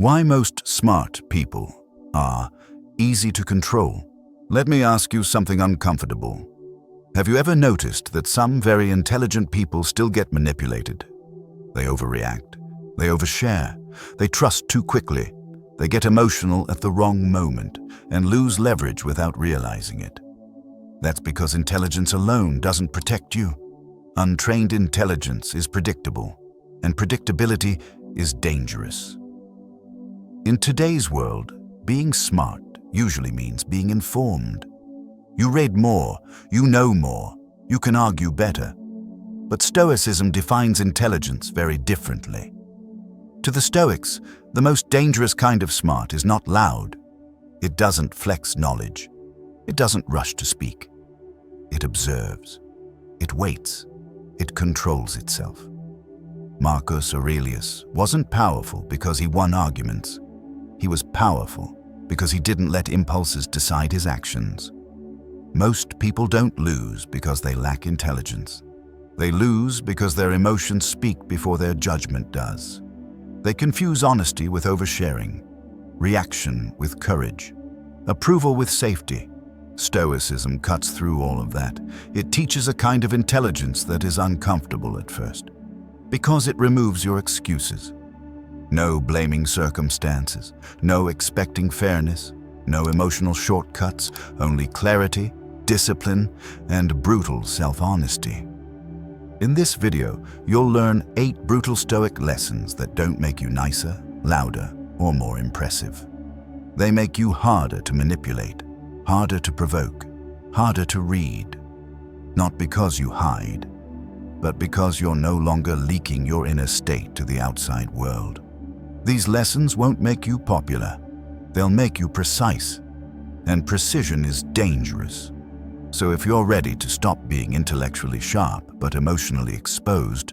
Why most smart people are easy to control. Let me ask you something uncomfortable. Have you ever noticed that some very intelligent people still get manipulated? They overreact, they overshare, they trust too quickly, they get emotional at the wrong moment and lose leverage without realizing it. That's because intelligence alone doesn't protect you. Untrained intelligence is predictable, and predictability is dangerous. In today's world, being smart usually means being informed. You read more, you know more, you can argue better. But Stoicism defines intelligence very differently. To the Stoics, the most dangerous kind of smart is not loud. It doesn't flex knowledge. It doesn't rush to speak. It observes. It waits. It controls itself. Marcus Aurelius wasn't powerful because he won arguments. He was powerful because he didn't let impulses decide his actions. Most people don't lose because they lack intelligence. They lose because their emotions speak before their judgment does. They confuse honesty with oversharing, reaction with courage, approval with safety. Stoicism cuts through all of that. It teaches a kind of intelligence that is uncomfortable at first, because it removes your excuses. No blaming circumstances, no expecting fairness, no emotional shortcuts, only clarity, discipline, and brutal self-honesty. In this video, you'll learn 8 brutal Stoic lessons that don't make you nicer, louder, or more impressive. They make you harder to manipulate, harder to provoke, harder to read. Not because you hide, but because you're no longer leaking your inner state to the outside world. These lessons won't make you popular. They'll make you precise. And precision is dangerous. So if you're ready to stop being intellectually sharp but emotionally exposed,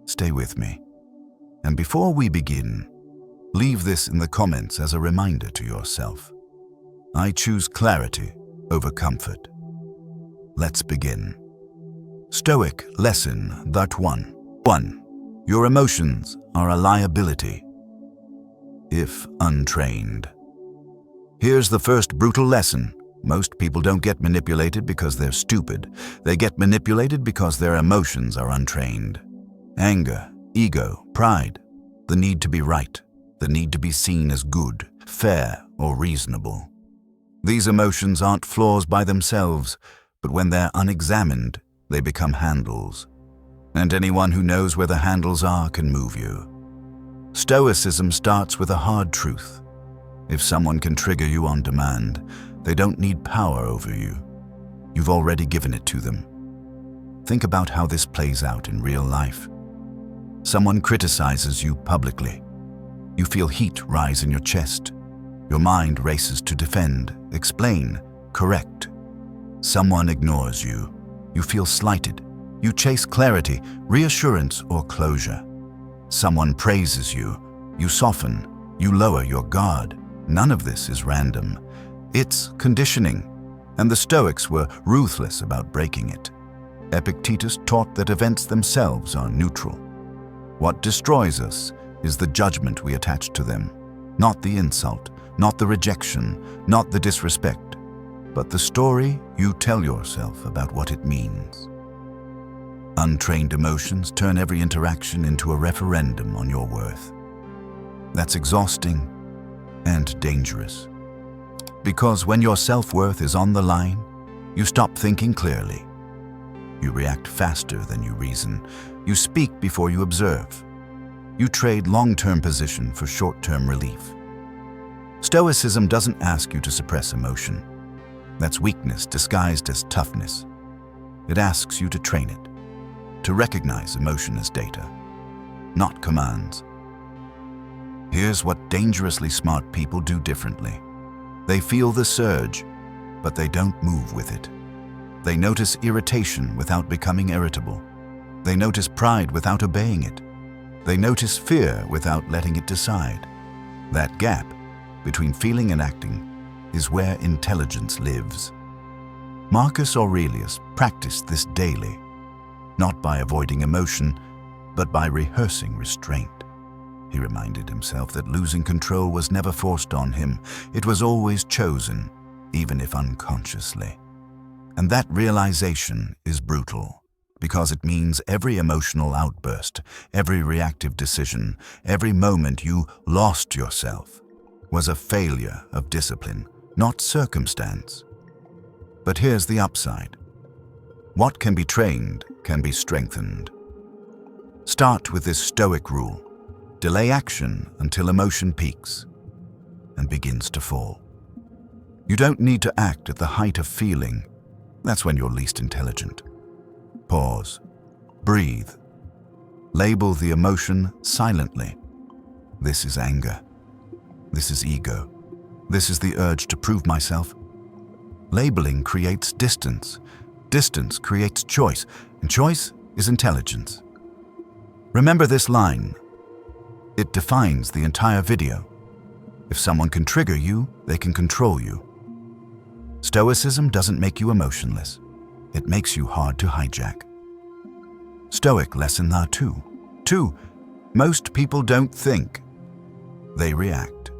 stay with me. And before we begin, leave this in the comments as a reminder to yourself. I choose clarity over comfort. Let's begin. Stoic lesson that 1. Your emotions are a liability. If untrained. Here's the first brutal lesson. Most people don't get manipulated because they're stupid. They get manipulated because their emotions are untrained. Anger, ego, pride, the need to be right, the need to be seen as good, fair, or reasonable. These emotions aren't flaws by themselves, but when they're unexamined, they become handles. And anyone who knows where the handles are can move you. Stoicism starts with a hard truth. If someone can trigger you on demand, they don't need power over you. You've already given it to them. Think about how this plays out in real life. Someone criticizes you publicly. You feel heat rise in your chest. Your mind races to defend, explain, correct. Someone ignores you. You feel slighted. You chase clarity, reassurance, or closure. Someone praises you. You soften. You lower your guard. None of this is random. It's conditioning, and the Stoics were ruthless about breaking it. Epictetus taught that events themselves are neutral. What destroys us is the judgment we attach to them, not the insult, not the rejection, not the disrespect, but the story you tell yourself about what it means. Untrained emotions turn every interaction into a referendum on your worth. That's exhausting and dangerous. Because when your self-worth is on the line, you stop thinking clearly. You react faster than you reason. You speak before you observe. You trade long-term position for short-term relief. Stoicism doesn't ask you to suppress emotion. That's weakness disguised as toughness. It asks you to train it, to recognize emotion as data, not commands. Here's what dangerously smart people do differently. They feel the surge, but they don't move with it. They notice irritation without becoming irritable. They notice pride without obeying it. They notice fear without letting it decide. That gap between feeling and acting is where intelligence lives. Marcus Aurelius practiced this daily, not by avoiding emotion, but by rehearsing restraint. He reminded himself that losing control was never forced on him. It was always chosen, even if unconsciously. And that realization is brutal, because it means every emotional outburst, every reactive decision, every moment you lost yourself was a failure of discipline, not circumstance. But here's the upside. What can be trained can be strengthened. Start with this Stoic rule. Delay action until emotion peaks and begins to fall. You don't need to act at the height of feeling. That's when you're least intelligent. Pause. Breathe. Label the emotion silently. This is anger. This is ego. This is the urge to prove myself. Labeling creates distance. Distance creates choice, and choice is intelligence. Remember this line. It defines the entire video. If someone can trigger you, they can control you. Stoicism doesn't make you emotionless. It makes you hard to hijack. Stoic lesson now 2. 2. Most people don't think. They react.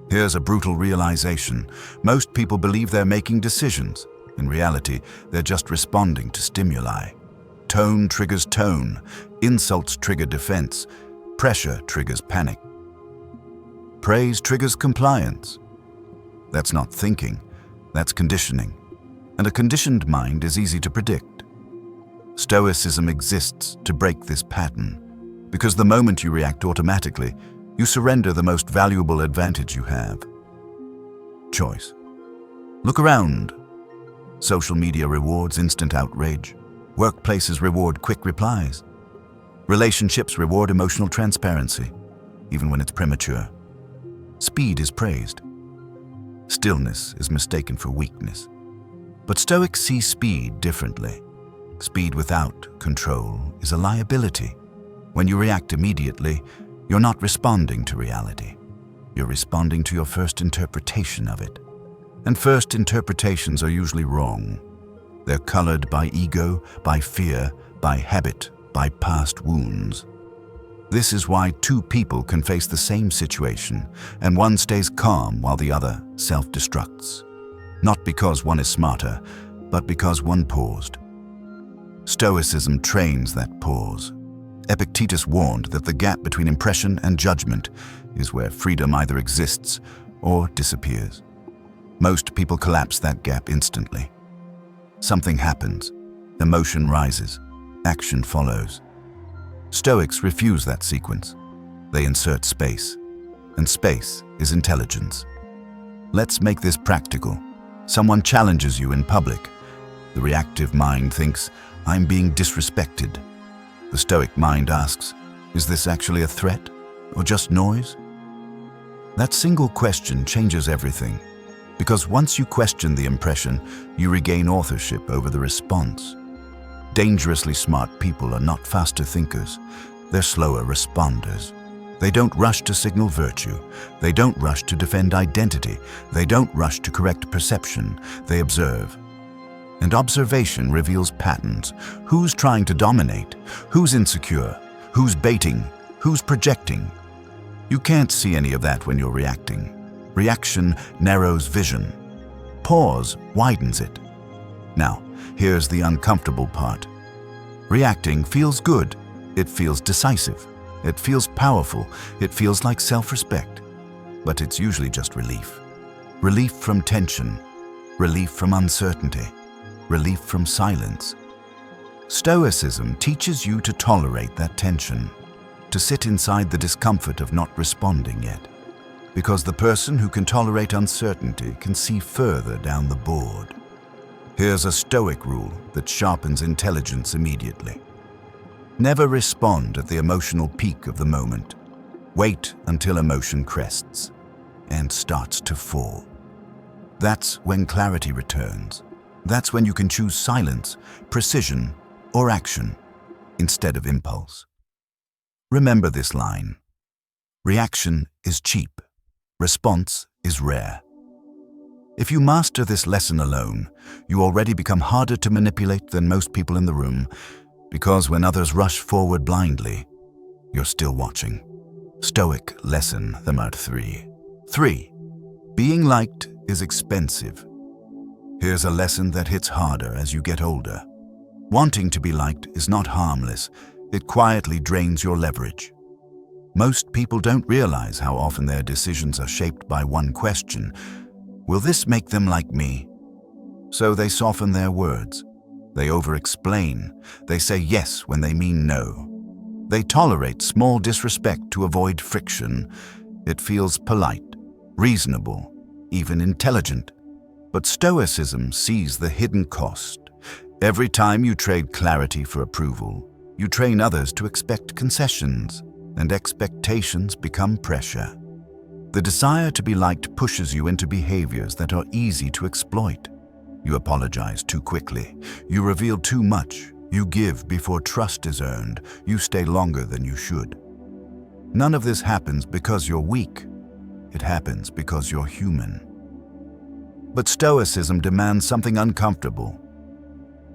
Here's a brutal realization. Most people believe they're making decisions. In reality, they're just responding to stimuli. Tone triggers tone. Insults trigger defense. Pressure triggers panic. Praise triggers compliance. That's not thinking. That's conditioning. And a conditioned mind is easy to predict. Stoicism exists to break this pattern, because the moment you react automatically, you surrender the most valuable advantage you have. Choice. Look around. Social media rewards instant outrage. Workplaces reward quick replies. Relationships reward emotional transparency, even when it's premature. Speed is praised. Stillness is mistaken for weakness. But Stoics see speed differently. Speed without control is a liability. When you react immediately, you're not responding to reality. You're responding to your first interpretation of it. And first interpretations are usually wrong. They're colored by ego, by fear, by habit, by past wounds. This is why two people can face the same situation, and one stays calm while the other self-destructs. Not because one is smarter, but because one paused. Stoicism trains that pause. Epictetus warned that the gap between impression and judgment is where freedom either exists or disappears. Most people collapse that gap instantly. Something happens, emotion rises, action follows. Stoics refuse that sequence. They insert space, and space is intelligence. Let's make this practical. Someone challenges you in public. The reactive mind thinks, I'm being disrespected. The Stoic mind asks, is this actually a threat or just noise? That single question changes everything, because once you question the impression, you regain authorship over the response. Dangerously smart people are not faster thinkers, they're slower responders. They don't rush to signal virtue, they don't rush to defend identity, they don't rush to correct perception, they observe. And observation reveals patterns. Who's trying to dominate? Who's insecure? Who's baiting? Who's projecting? You can't see any of that when you're reacting. Reaction narrows vision. Pause widens it. Now, here's the uncomfortable part. Reacting feels good. It feels decisive. It feels powerful. It feels like self-respect. But it's usually just relief. Relief from tension. Relief from uncertainty. Relief from silence. Stoicism teaches you to tolerate that tension, to sit inside the discomfort of not responding yet, because the person who can tolerate uncertainty can see further down the board. Here's a Stoic rule that sharpens intelligence immediately. Never respond at the emotional peak of the moment. Wait until emotion crests and starts to fall. That's when clarity returns. That's when you can choose silence, precision, or action instead of impulse. Remember this line. Reaction is cheap. Response is rare. If you master this lesson alone, you already become harder to manipulate than most people in the room, because when others rush forward blindly, you're still watching. Stoic lesson number 3. 3. Being liked is expensive. Here's a lesson that hits harder as you get older. Wanting to be liked is not harmless. It quietly drains your leverage. Most people don't realize how often their decisions are shaped by one question: will this make them like me? So they soften their words. They over-explain. They say yes when they mean no. They tolerate small disrespect to avoid friction. It feels polite, reasonable, even intelligent. But Stoicism sees the hidden cost. Every time you trade clarity for approval, you train others to expect concessions, and expectations become pressure. The desire to be liked pushes you into behaviors that are easy to exploit. You apologize too quickly. You reveal too much. You give before trust is earned. You stay longer than you should. None of this happens because you're weak. It happens because you're human. But Stoicism demands something uncomfortable: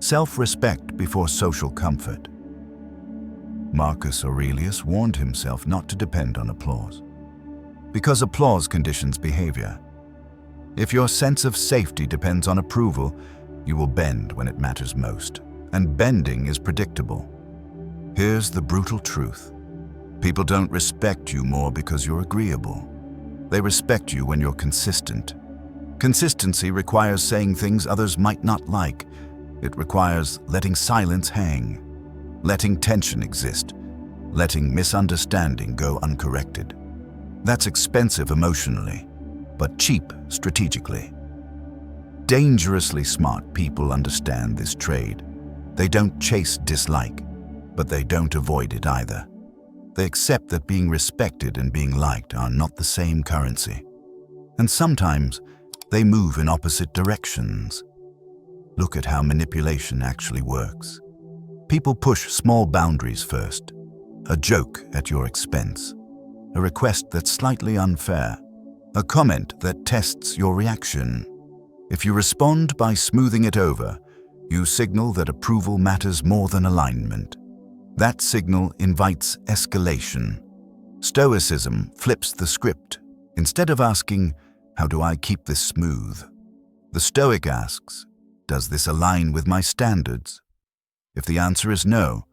self-respect before social comfort. Marcus Aurelius warned himself not to depend on applause, because applause conditions behavior. If your sense of safety depends on approval, you will bend when it matters most, and bending is predictable. Here's the brutal truth: people don't respect you more because you're agreeable. They respect you when you're consistent. Consistency requires saying things others might not like. It requires letting silence hang, letting tension exist, letting misunderstanding go uncorrected. That's expensive emotionally, but cheap strategically. Dangerously smart people understand this trade. They don't chase dislike, but they don't avoid it either. They accept that being respected and being liked are not the same currency. And sometimes they move in opposite directions. Look at how manipulation actually works. People push small boundaries first: a joke at your expense, a request that's slightly unfair, a comment that tests your reaction. If you respond by smoothing it over, you signal that approval matters more than alignment. That signal invites escalation. Stoicism flips the script. Instead of asking, "How do I keep this smooth?" the Stoic asks, "Does this align with my standards?" If the answer is no,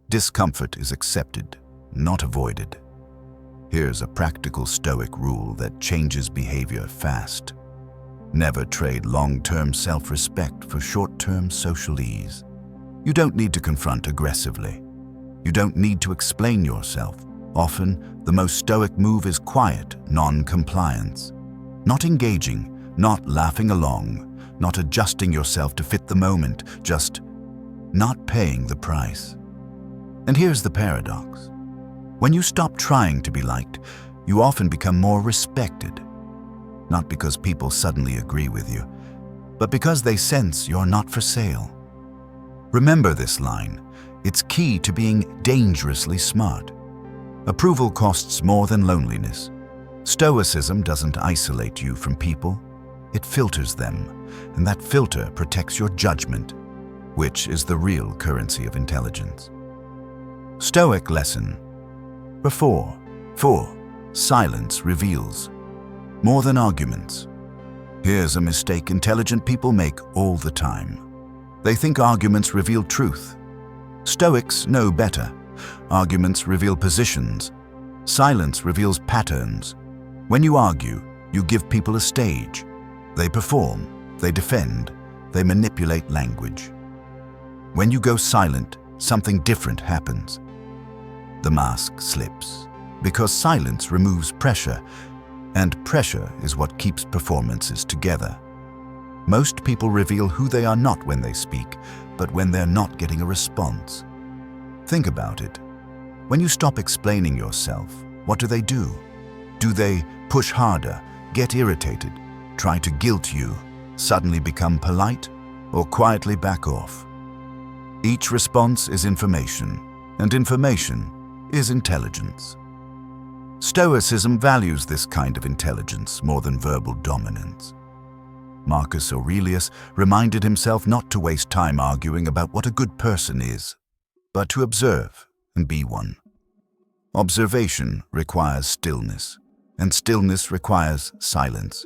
discomfort is accepted, not avoided. Here's a practical Stoic rule that changes behavior fast. Never trade long-term self-respect for short-term social ease. You don't need to confront aggressively. You don't need to explain yourself. Often, the most Stoic move is quiet non-compliance. Not engaging, not laughing along, not adjusting yourself to fit the moment, just not paying the price. And here's the paradox. When you stop trying to be liked, you often become more respected. Not because people suddenly agree with you, but because they sense you're not for sale. Remember this line. It's key to being dangerously smart. Approval costs more than loneliness. Stoicism doesn't isolate you from people. It filters them, and that filter protects your judgment, which is the real currency of intelligence. Stoic lesson. 4. Silence reveals more than arguments. Here's a mistake intelligent people make all the time. They think arguments reveal truth. Stoics know better. Arguments reveal positions. Silence reveals patterns. When you argue, you give people a stage. They perform, they defend, they manipulate language. When you go silent, something different happens. The mask slips, because silence removes pressure, and pressure is what keeps performances together. Most people reveal who they are not when they speak, but when they're not getting a response. Think about it. When you stop explaining yourself, what do? Do they push harder, get irritated, try to guilt you, suddenly become polite, or quietly back off? Each response is information, and information is intelligence. Stoicism values this kind of intelligence more than verbal dominance. Marcus Aurelius reminded himself not to waste time arguing about what a good person is, but to observe and be one. Observation requires stillness, and stillness requires silence.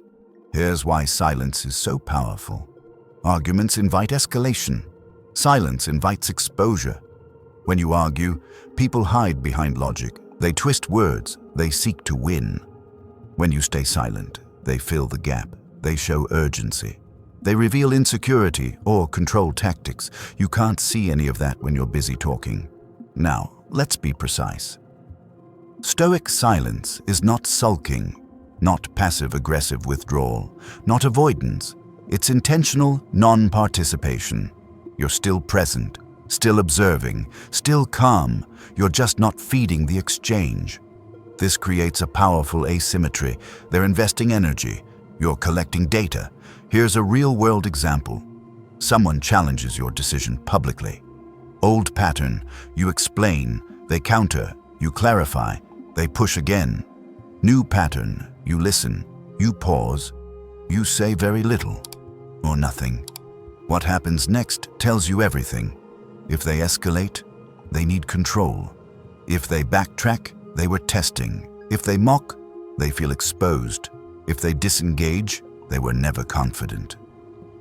Here's why silence is so powerful. Arguments invite escalation. Silence invites exposure. When you argue, people hide behind logic. They twist words. They seek to win. When you stay silent, they fill the gap. They show urgency. They reveal insecurity or control tactics. You can't see any of that when you're busy talking. Now, let's be precise. Stoic silence is not sulking, not passive-aggressive withdrawal, not avoidance. It's intentional non-participation. You're still present, still observing, still calm. You're just not feeding the exchange. This creates a powerful asymmetry. They're investing energy. You're collecting data. Here's a real-world example. Someone challenges your decision publicly. Old pattern, you explain, they counter, you clarify, they push again. New pattern, you listen, you pause, you say very little or nothing. What happens next tells you everything. If they escalate, they need control. If they backtrack, they were testing. If they mock, they feel exposed. If they disengage, they were never confident.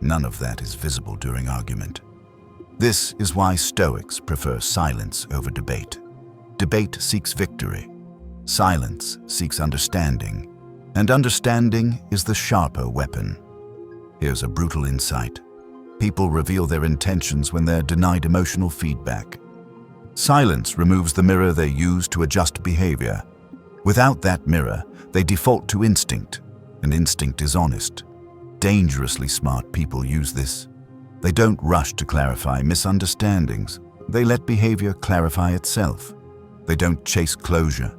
None of that is visible during argument. This is why Stoics prefer silence over debate. Debate seeks victory. Silence seeks understanding. And understanding is the sharper weapon. Here's a brutal insight. People reveal their intentions when they're denied emotional feedback. Silence removes the mirror they use to adjust behavior. Without that mirror, they default to instinct, and instinct is honest. Dangerously smart people use this. They don't rush to clarify misunderstandings. They let behavior clarify itself. They don't chase closure.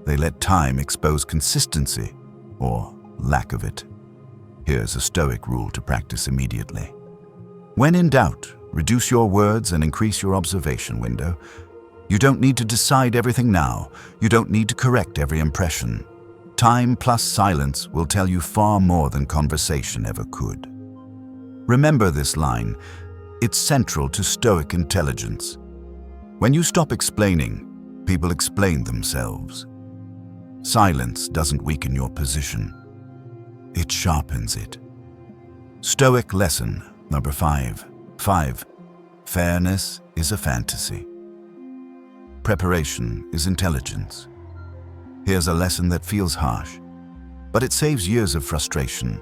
They let time expose consistency, or lack of it. Here's a Stoic rule to practice immediately. When in doubt, reduce your words and increase your observation window. You don't need to decide everything now. You don't need to correct every impression. Time plus silence will tell you far more than conversation ever could. Remember this line. It's central to Stoic intelligence. When you stop explaining, people explain themselves. Silence doesn't weaken your position. It sharpens it. Stoic lesson number 5. Fairness is a fantasy. Preparation is intelligence. Here's a lesson that feels harsh, but it saves years of frustration.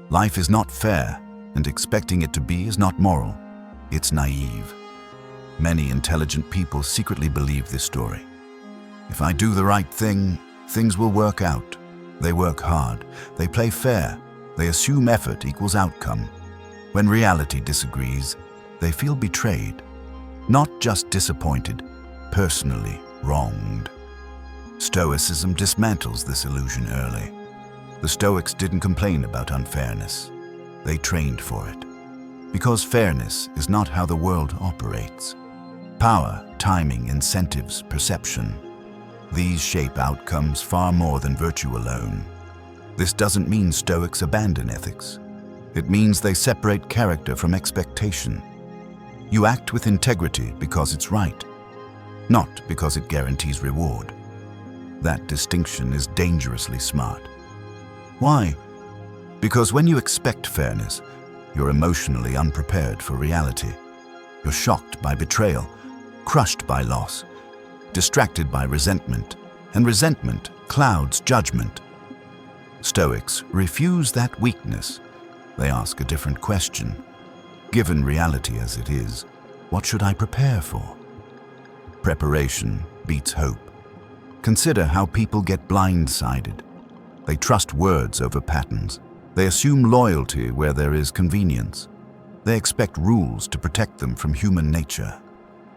Life is not fair, and expecting it to be is not moral. It's naive. Many intelligent people secretly believe this story. If I do the right thing, things will work out. They work hard. They play fair. They assume effort equals outcome. When reality disagrees, they feel betrayed. Not just disappointed, personally wronged. Stoicism dismantles this illusion early. The Stoics didn't complain about unfairness. They trained for it. Because fairness is not how the world operates. Power, timing, incentives, perception. These shape outcomes far more than virtue alone. This doesn't mean Stoics abandon ethics. It means they separate character from expectation. You act with integrity because it's right, not because it guarantees reward. That distinction is dangerously smart. Why? Because when you expect fairness, you're emotionally unprepared for reality. You're shocked by betrayal, crushed by loss, distracted by resentment, and resentment clouds judgment. Stoics refuse that weakness. They ask a different question. Given reality as it is, what should I prepare for? Preparation beats hope. Consider how people get blindsided. They trust words over patterns. They assume loyalty where there is convenience. They expect rules to protect them from human nature.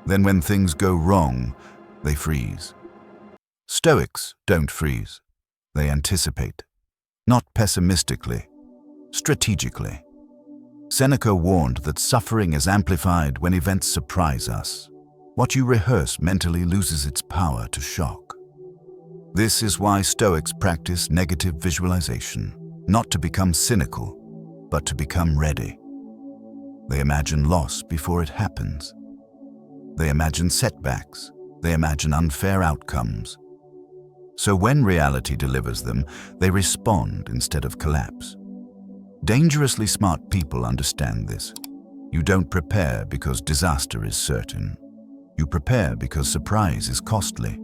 Then when things go wrong, they freeze. Stoics don't freeze. They anticipate. Not pessimistically, strategically. Seneca warned that suffering is amplified when events surprise us. What you rehearse mentally loses its power to shock. This is why Stoics practice negative visualization, not to become cynical, but to become ready. They imagine loss before it happens. They imagine setbacks. They imagine unfair outcomes. So when reality delivers them, they respond instead of collapse. Dangerously smart people understand this. You don't prepare because disaster is certain. You prepare because surprise is costly.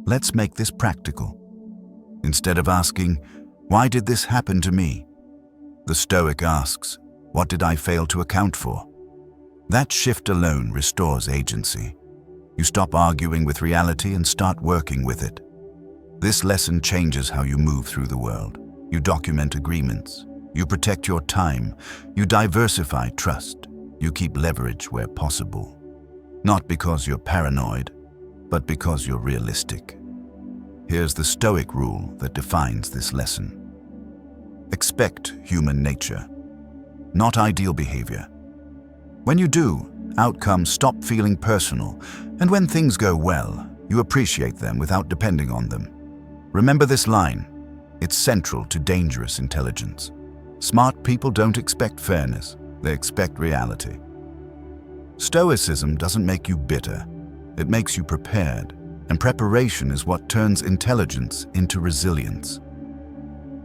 Let's make this practical. Instead of asking, "Why did this happen to me?" the Stoic asks, "What did I fail to account for?" That shift alone restores agency. You stop arguing with reality and start working with it. This lesson changes how you move through the world. You document agreements. You protect your time. You diversify trust. You keep leverage where possible. Not because you're paranoid, but because you're realistic. Here's the Stoic rule that defines this lesson. Expect human nature, not ideal behavior. When you do, outcomes stop feeling personal, and when things go well, you appreciate them without depending on them. Remember this line. It's central to dangerous intelligence. Smart people don't expect fairness, they expect reality. Stoicism doesn't make you bitter, it makes you prepared, and preparation is what turns intelligence into resilience.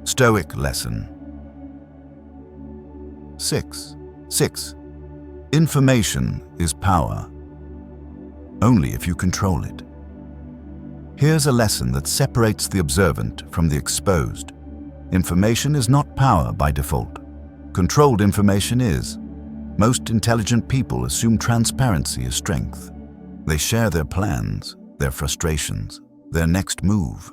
Stoic lesson 6. Information is power, only if you control it. Here's a lesson that separates the observant from the exposed. Information is not power by default. Controlled information is. Most intelligent people assume transparency is strength. They share their plans, their frustrations, their next move.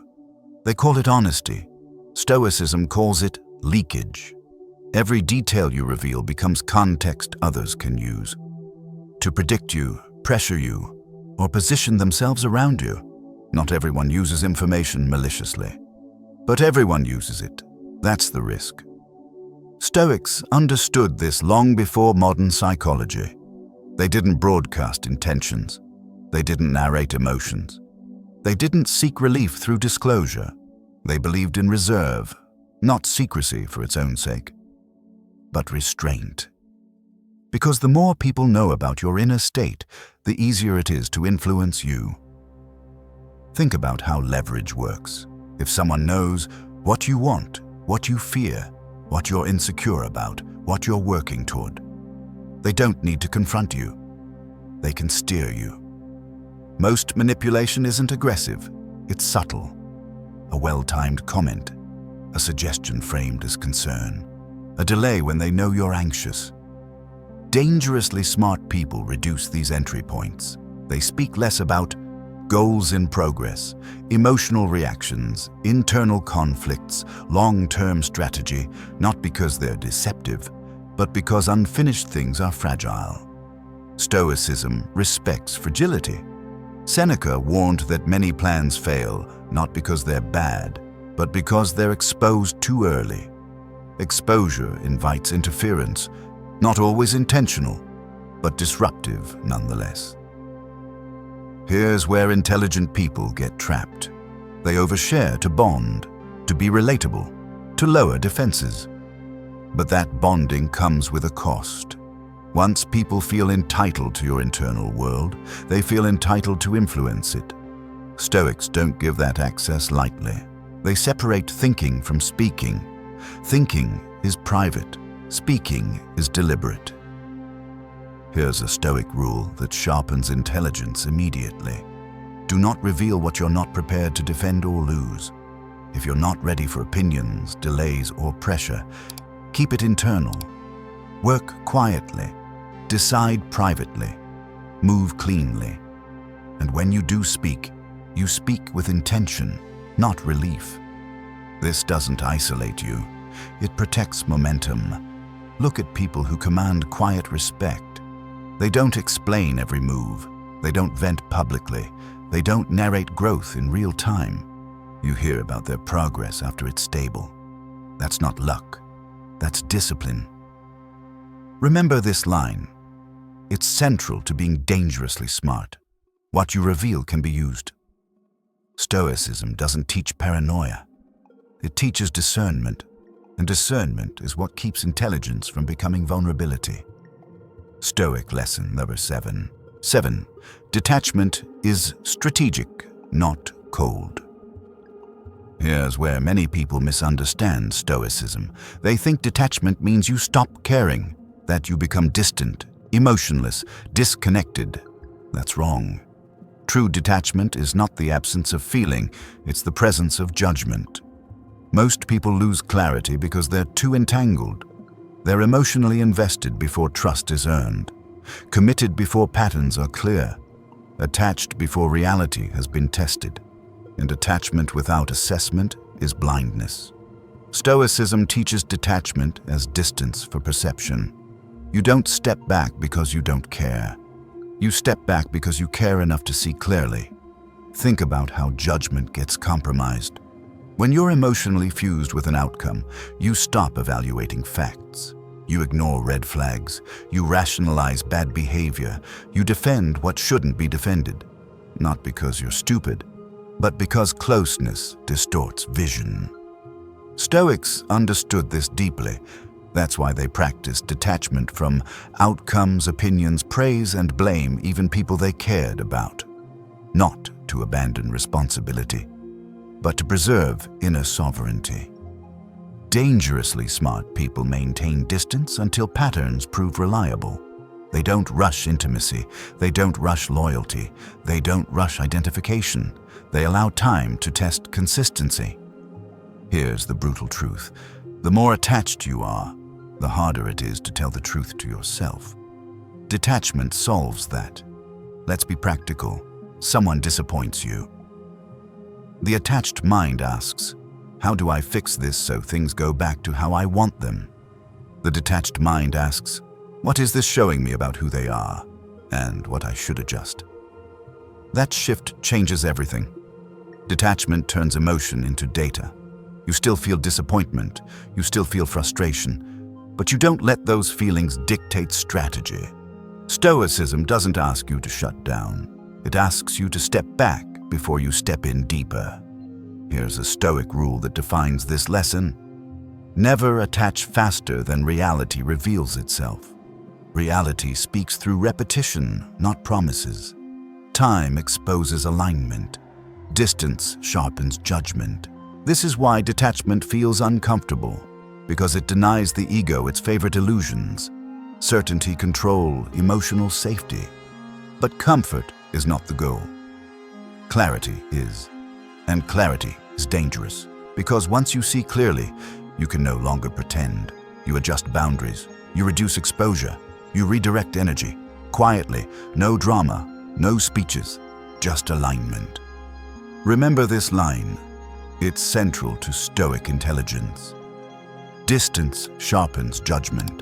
They call it honesty. Stoicism calls it leakage. Every detail you reveal becomes context others can use to predict you, pressure you, or position themselves around you. Not everyone uses information maliciously, but everyone uses it. That's the risk. Stoics understood this long before modern psychology. They didn't broadcast intentions. They didn't narrate emotions. They didn't seek relief through disclosure. They believed in reserve, not secrecy for its own sake, but restraint. Because the more people know about your inner state, the easier it is to influence you. Think about how leverage works. If someone knows what you want, what you fear, what you're insecure about, what you're working toward, they don't need to confront you. They can steer you. Most manipulation isn't aggressive, it's subtle. A well-timed comment, a suggestion framed as concern, a delay when they know you're anxious. Dangerously smart people reduce these entry points. They speak less about goals in progress, emotional reactions, internal conflicts, long-term strategy, not because they're deceptive, but because unfinished things are fragile. Stoicism respects fragility. Seneca warned that many plans fail, not because they're bad, but because they're exposed too early. Exposure invites interference, not always intentional, but disruptive nonetheless. Here's where intelligent people get trapped. They overshare to bond, to be relatable, to lower defenses. But that bonding comes with a cost. Once people feel entitled to your internal world, they feel entitled to influence it. Stoics don't give that access lightly. They separate thinking from speaking. Thinking is private, speaking is deliberate. Here's a Stoic rule that sharpens intelligence immediately. Do not reveal what you're not prepared to defend or lose. If you're not ready for opinions, delays, or pressure, keep it internal. Work quietly. Decide privately. Move cleanly. And when you do speak, you speak with intention, not relief. This doesn't isolate you. It protects momentum. Look at people who command quiet respect. They don't explain every move. They don't vent publicly. They don't narrate growth in real time. You hear about their progress after it's stable. That's not luck. That's discipline. Remember this line. It's central to being dangerously smart. What you reveal can be used. Stoicism doesn't teach paranoia. It teaches discernment, and discernment is what keeps intelligence from becoming vulnerability. Stoic lesson number 7. Detachment is strategic, not cold. Here's where many people misunderstand Stoicism. They think detachment means you stop caring, that you become distant, emotionless, disconnected. That's wrong. True detachment is not the absence of feeling, it's the presence of judgment. Most people lose clarity because they're too entangled. They're emotionally invested before trust is earned, committed before patterns are clear, attached before reality has been tested. And attachment without assessment is blindness. Stoicism teaches detachment as distance for perception. You don't step back because you don't care. You step back because you care enough to see clearly. Think about how judgment gets compromised. When you're emotionally fused with an outcome, you stop evaluating facts. You ignore red flags. You rationalize bad behavior. You defend what shouldn't be defended. Not because you're stupid, but because closeness distorts vision. Stoics understood this deeply. That's why they practiced detachment from outcomes, opinions, praise, and blame, even people they cared about. Not to abandon responsibility, but to preserve inner sovereignty. Dangerously smart people maintain distance until patterns prove reliable. They don't rush intimacy. They don't rush loyalty. They don't rush identification. They allow time to test consistency. Here's the brutal truth. The more attached you are, the harder it is to tell the truth to yourself. Detachment solves that. Let's be practical. Someone disappoints you. The attached mind asks, how do I fix this so things go back to how I want them? The detached mind asks, what is this showing me about who they are and what I should adjust? That shift changes everything. Detachment turns emotion into data. You still feel disappointment, you still feel frustration, but you don't let those feelings dictate strategy. Stoicism doesn't ask you to shut down. It asks you to step back before you step in deeper. Here's a Stoic rule that defines this lesson. Never attach faster than reality reveals itself. Reality speaks through repetition, not promises. Time exposes alignment. Distance sharpens judgment. This is why detachment feels uncomfortable, because it denies the ego its favorite illusions: certainty, control, emotional safety. But comfort is not the goal. Clarity is. And clarity is dangerous, because once you see clearly, you can no longer pretend. You adjust boundaries. You reduce exposure. You redirect energy. Quietly, no drama, no speeches, just alignment. Remember this line. It's central to Stoic intelligence. Distance sharpens judgment.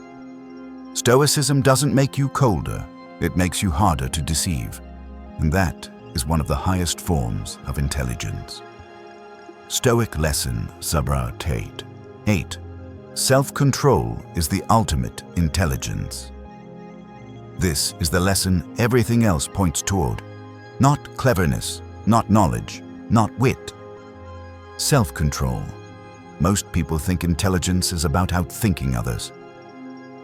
Stoicism doesn't make you colder, it makes you harder to deceive. And that is one of the highest forms of intelligence. Stoic lesson sabotaging. 8. Self-control is the ultimate intelligence. This is the lesson everything else points toward. Not cleverness, not knowledge, not wit. Self-control. Most people think intelligence is about outthinking others.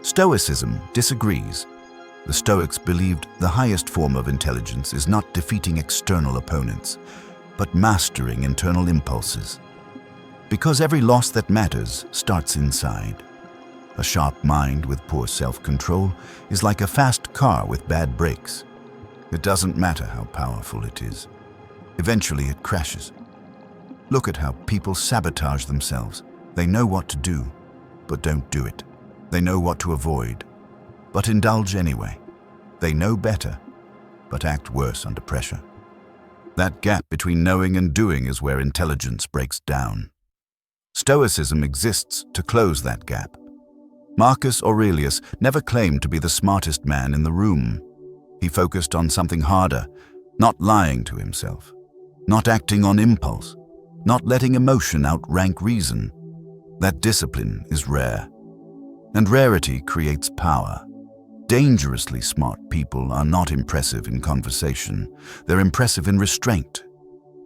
Stoicism disagrees. The Stoics believed the highest form of intelligence is not defeating external opponents, but mastering internal impulses. Because every loss that matters starts inside. A sharp mind with poor self-control is like a fast car with bad brakes. It doesn't matter how powerful it is. Eventually it crashes. Look at how people sabotage themselves. They know what to do, but don't do it. They know what to avoid, but indulge anyway. They know better, but act worse under pressure. That gap between knowing and doing is where intelligence breaks down. Stoicism exists to close that gap. Marcus Aurelius never claimed to be the smartest man in the room. He focused on something harder, not lying to himself, not acting on impulse, not letting emotion outrank reason. That discipline is rare, and rarity creates power. Dangerously smart people are not impressive in conversation. They're impressive in restraint.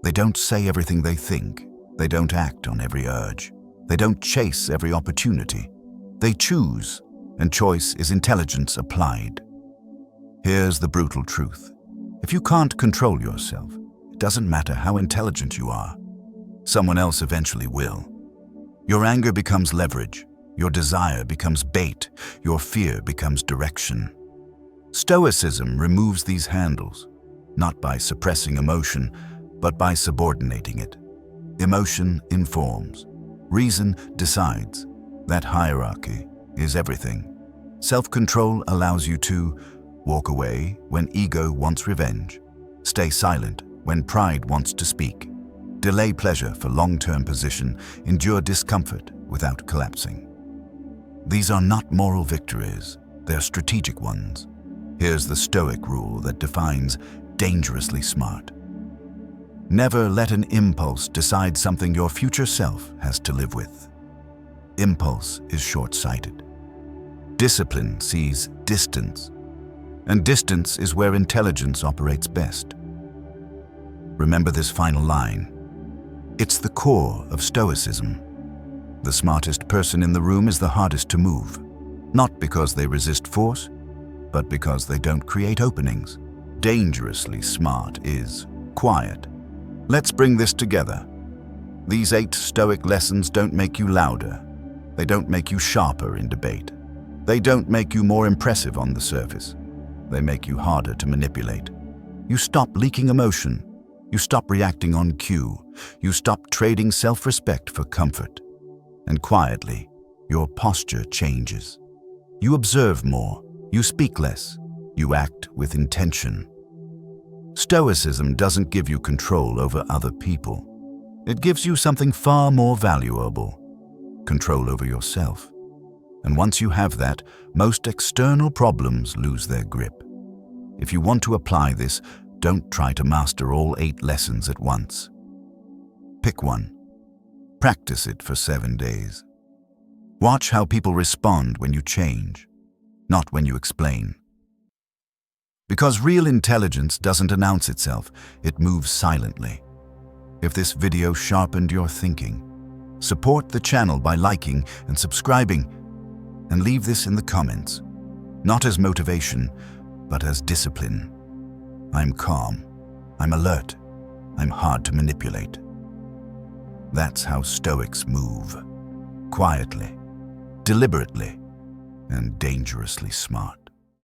They don't say everything they think. They don't act on every urge. They don't chase every opportunity. They choose, and choice is intelligence applied. Here's the brutal truth. If you can't control yourself, it doesn't matter how intelligent you are. Someone else eventually will. Your anger becomes leverage. Your desire becomes bait. Your fear becomes direction. Stoicism removes these handles, not by suppressing emotion, but by subordinating it. Emotion informs. Reason decides. That hierarchy is everything. Self-control allows you to walk away when ego wants revenge, stay silent when pride wants to speak, delay pleasure for long-term position, endure discomfort without collapsing. These are not moral victories, they're strategic ones. Here's the Stoic rule that defines dangerously smart. Never let an impulse decide something your future self has to live with. Impulse is short-sighted. Discipline sees distance, and distance is where intelligence operates best. Remember this final line. It's the core of Stoicism. The smartest person in the room is the hardest to move, not because they resist force, but because they don't create openings. Dangerously smart is quiet. Let's bring this together. These 8 Stoic lessons don't make you louder. They don't make you sharper in debate. They don't make you more impressive on the surface. They make you harder to manipulate. You stop leaking emotion. You stop reacting on cue. You stop trading self-respect for comfort. And quietly, your posture changes. You observe more. You speak less. You act with intention. Stoicism doesn't give you control over other people. It gives you something far more valuable: control over yourself. And once you have that, most external problems lose their grip. If you want to apply this, don't try to master all 8 lessons at once. Pick one. Practice it for 7 days. Watch how people respond when you change, not when you explain. Because real intelligence doesn't announce itself, it moves silently. If this video sharpened your thinking, support the channel by liking and subscribing, and leave this in the comments, not as motivation, but as discipline. I'm calm, I'm alert, I'm hard to manipulate. That's how Stoics move, quietly, deliberately, and dangerously smart.